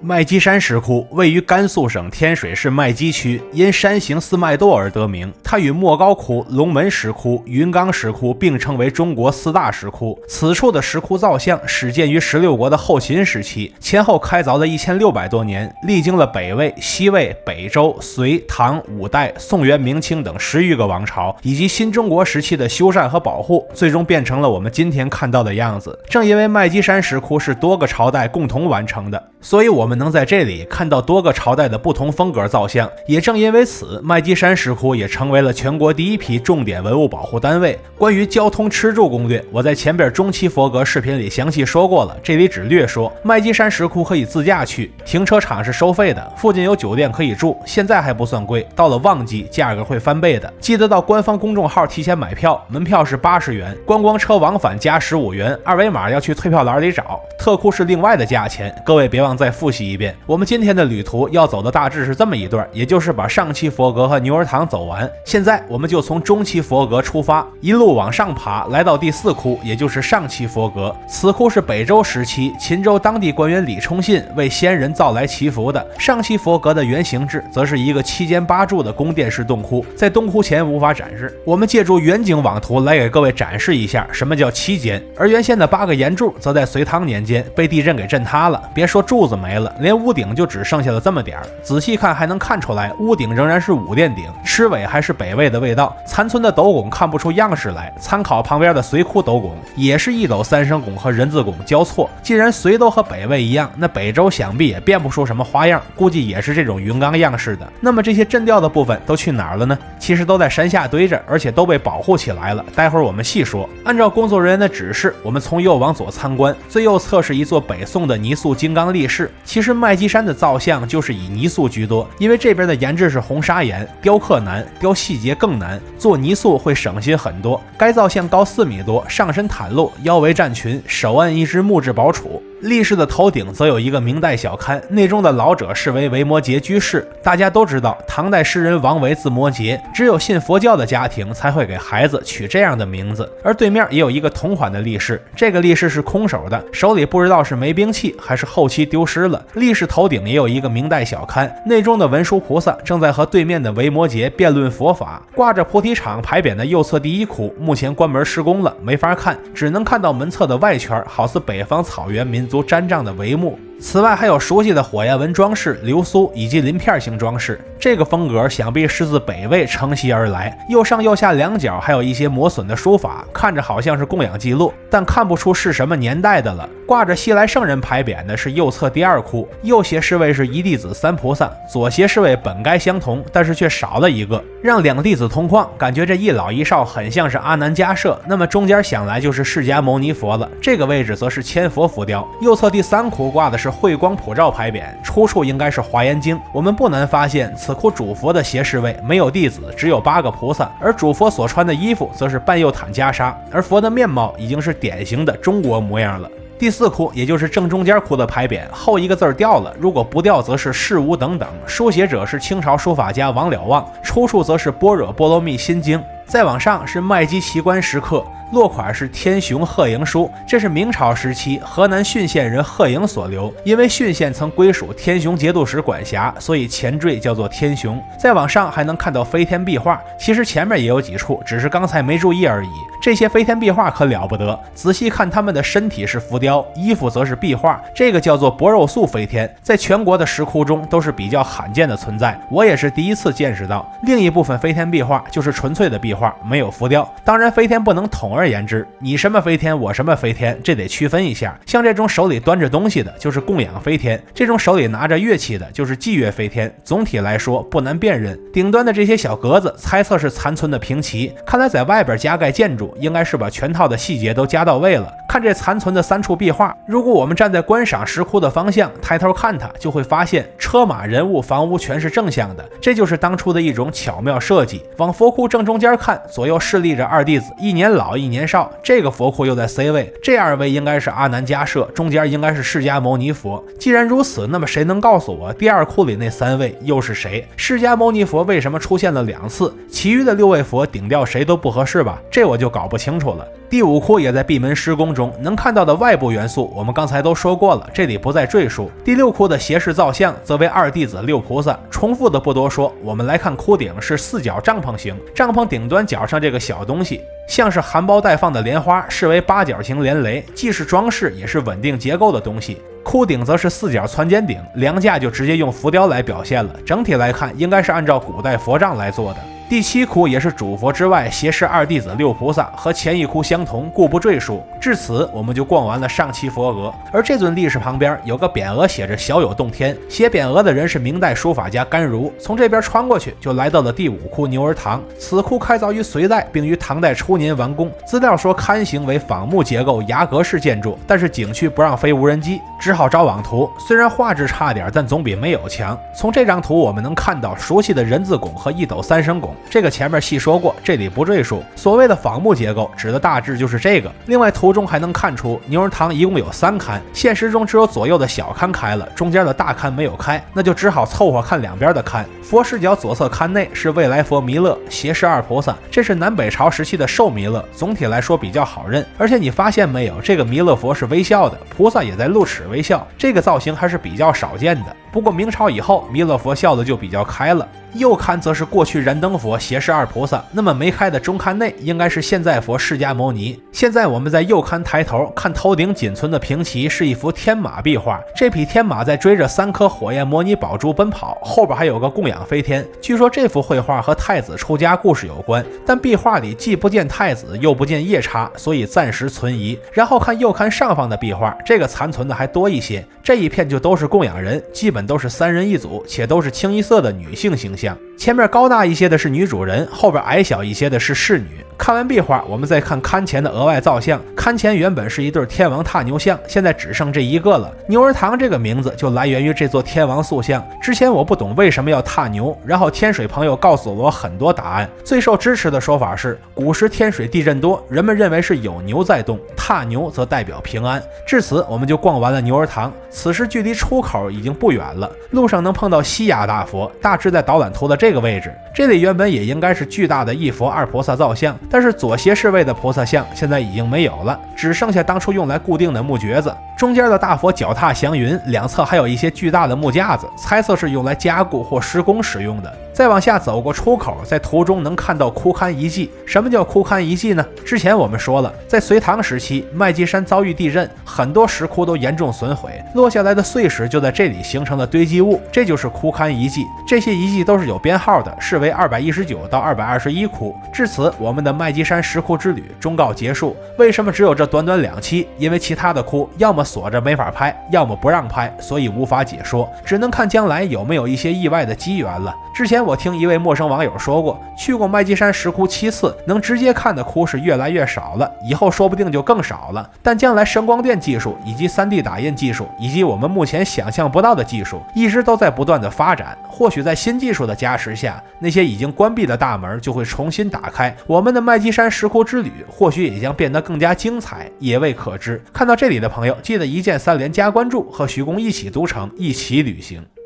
麦积山石窟位于甘肃省天水市麦积区，因山形似麦垛而得名。它与莫高窟、龙门石窟、云冈石窟并称为中国4大石窟。此处的石窟造像始建于16国的后秦时期，前后开凿了1600多年，历经了北魏、西魏、北周、隋、唐、五代、宋元、明清等10余个王朝，以及新中国时期的修缮和保护，最终变成了我们今天看到的样子。正因为麦积山石窟是多个朝代共同完成的，所以我们能在这里看到多个朝代的不同风格造像。也正因为此，麦积山石窟也成为了全国第1批重点文物保护单位。关于交通吃住攻略，我在前边中期佛阁视频里详细说过了，这里只略说。麦积山石窟可以自驾去，停车场是收费的，附近有酒店可以住，现在还不算贵，到了旺季价格会翻倍的。记得到官方公众号提前买票，门票是80元，观光车往返加15元，二维码要去退票栏里找。特窟是另外的价钱，各位别忘再复习一遍。我们今天的旅途要走的大致是这么一段，也就是把上期佛阁和牛儿堂走完。现在我们就从中期佛阁出发，一路往上爬，来到第4窟，也就是上期佛阁。此窟是北周时期秦州当地官员李冲信为先人造来祈福的。上期佛阁的原形制则是一个7间8柱的宫殿式洞窟，在洞窟前无法展示，我们借助远景网图来给各位展示一下什么叫7间。而原先的8个檐柱则在隋唐年间被地震给震塌了，别说柱子没了，连屋顶就只剩下了这么点儿。仔细看还能看出来，屋顶仍然是五殿顶，螭尾还是北魏的味道。残存的斗拱看不出样式来，参考旁边的隋窟斗拱，也是一斗3声拱和人字拱交错。既然隋都和北魏一样，那北周想必也变不出什么花样，估计也是这种云冈样式的。那么这些震掉的部分都去哪儿了呢？其实都在山下堆着，而且都被保护起来了，待会儿我们细说。按照工作人员的指示，我们从右往左参观，最右侧是一座北宋的泥塑金刚力士。其实麦积山的造像就是以泥塑居多，因为这边的岩质是红砂岩，雕刻难，雕细节更难，做泥塑会省心很多。该造像高4米多，上身袒露，腰围战裙，手按一只木质宝杵。力士的头顶则有一个明代小龛，内中的老者是为维摩诘居士。大家都知道，唐代诗人王维字摩诘，只有信佛教的家庭才会给孩子取这样的名字。而对面也有一个同款的力士，这个力士是空手的，手里不知道是没兵器还是后期丢失了。力士头顶也有一个明代小龛，内中的文殊菩萨正在和对面的维摩诘辩论佛法。挂着菩提场牌匾的右侧第1窟目前关门施工了，没法看，只能看到门侧的外圈，好似北方草原民族毡帐的帷幕。此外还有熟悉的火焰纹装饰、流苏以及鳞片型装饰，这个风格想必是自北魏承袭而来。右上右下两角还有一些磨损的书法，看着好像是供养记录，但看不出是什么年代的了。挂着西来圣人牌匾的是右侧第2窟，右斜侍卫是一弟子3菩萨，左斜侍卫本该相同，但是却少了一个，让2弟子同框，感觉这一老一少很像是阿难迦摄。那么中间想来就是释迦牟尼佛了，这个位置则是千佛浮雕。右侧第3窟挂的是慧光普照牌匾，出处应该是华严经。我们不难发现，此窟主佛的斜侍卫没有弟子，只有8个菩萨，而主佛所穿的衣服则是半右袒袈裟，而佛的面貌已经是典型的中国模样了。第4窟也就是正中间窟的牌匾后一个字掉了，如果不掉则是事无等等，书写者是清朝书法家王了望，出处则是般若波罗蜜心经。再往上是麦积奇观石刻，落款是天雄贺营书，这是明朝时期河南浚县人贺营所留，因为浚县曾归属天雄节度使管辖，所以前缀叫做天雄。再往上还能看到飞天壁画，其实前面也有几处，只是刚才没注意而已。这些飞天壁画可了不得，仔细看他们的身体是浮雕，衣服则是壁画，这个叫做薄肉素飞天，在全国的石窟中都是比较罕见的存在，我也是第一次见识到。另一部分飞天壁画就是纯粹的壁画，没有浮雕。当然飞天不能统而言之，你什么飞天我什么飞天，这得区分一下。像这种手里端着东西的就是供养飞天，这种手里拿着乐器的就是祭乐飞天。总体来说不难辨认。顶端的这些小格子猜测是残存的平齐，看来在外边加盖建筑应该是把全套的细节都加到位了。看这残存的3处壁画，如果我们站在观赏石窟的方向抬头看它，就会发现车马人物房屋全是正向的，这就是当初的一种巧妙设计。往佛窟正中间看，左右侍立着2弟子，一年老一年少，这个佛窟又在 C 位，这2位应该是阿难迦摄，中间应该是释迦牟尼佛。既然如此，那么谁能告诉我第2窟里那3位又是谁？释迦牟尼佛为什么出现了2次？其余的6位佛顶掉谁都不合适吧？这我就搞不清楚了。第5窟也在闭门施工中，能看到的外部元素我们刚才都说过了，这里不再赘述。第6窟的斜视造像则为二弟子六菩萨，重复的不多说。我们来看窟顶是4角帐篷形，帐篷顶端角上这个小东西像是含苞待放的莲花，视为8角形莲雷，既是装饰也是稳定结构的东西。窟顶则是4角攒尖顶，梁架就直接用浮雕来表现了。整体来看，应该是按照古代佛杖来做的。第7窟也是主佛之外斜视二弟子六菩萨，和前一窟相同，故不赘述。至此，我们就逛完了上期佛额。而这尊立式旁边有个匾额，写着小有洞天。写匾额的人是明代书法家甘如。从这边穿过去，就来到了第5窟牛儿堂。此窟开凿于隋代，并于唐代初年完工。资料说龛形为仿木结构崖阁式建筑，但是景区不让飞无人机，只好找网图。虽然画质差点，但总比没有强。从这张图我们能看到熟悉的人字拱和一斗三升拱。这个前面细说过，这里不赘述。所谓的仿木结构指的大致就是这个。另外图中还能看出牛儿堂一共有3龛，现实中只有左右的小龛开了，中间的大龛没有开，那就只好凑合看两边的龛。佛视角左侧龛内是未来佛弥勒，斜视二菩萨，这是南北朝时期的寿弥勒，总体来说比较好认。而且你发现没有，这个弥勒佛是微笑的，菩萨也在露齿微笑，这个造型还是比较少见的。不过明朝以后，弥勒佛笑的就比较开了。右龛则是过去燃灯佛斜视二菩萨，那么没开的中龛内应该是现在佛释迦牟尼。现在我们在右龛抬头看，头顶仅存的平齐是一幅天马壁画，这匹天马在追着3颗火焰摩尼宝珠奔跑，后边还有个供养飞天。据说这幅绘画和太子出家故事有关，但壁画里既不见太子又不见夜叉，所以暂时存疑。然后看右龛上方的壁画，这个残存的还多一些，这一片就都是供养人，基本都是3人一组，且都是清一色的女性形象。前面高大一些的是女主人，后边矮小一些的是侍女。看完壁画，我们再看龛前的额外造像。龛前原本是一对天王踏牛像，现在只剩这一个了。牛儿堂这个名字就来源于这座天王塑像。之前我不懂为什么要踏牛，然后天水朋友告诉了我很多答案。最受支持的说法是，古时天水地震多，人们认为是有牛在动，踏牛则代表平安。至此，我们就逛完了牛儿堂。此时距离出口已经不远了，路上能碰到西崖大佛，大致在导览图的这个位置。这里原本也应该是巨大的一佛二菩萨造像，但是左斜视位的菩萨像现在已经没有了，只剩下当初用来固定的木橛子。中间的大佛脚踏祥云，两侧还有一些巨大的木架子，猜测是用来加固或施工使用的。再往下走过出口，在图中能看到窟龛遗迹。什么叫窟龛遗迹呢？之前我们说了，在隋唐时期，麦积山遭遇地震，很多石窟都严重损毁，落下来的碎石就在这里形成了堆积物，这就是窟龛遗迹。这些遗迹都是有编号的，是为219到221窟。至此，我们的麦积山石窟之旅终告结束。为什么只有这短短2期？因为其他的窟要么锁着没法拍，要么不让拍，所以无法解说，只能看将来有没有一些意外的机缘了。之前我听一位陌生网友说过，去过麦积山石窟7次，能直接看的窟是越来越少了，以后说不定就更少了。但将来声光电技术以及 3D 打印技术，以及我们目前想象不到的技术，一直都在不断的发展。或许在新技术的加持下，那些已经关闭的大门就会重新打开，我们的麦积山石窟之旅或许也将变得更加精彩，也未可知。看到这里的朋友，记得一键3连加关注，和徐工一起读城，一起旅行。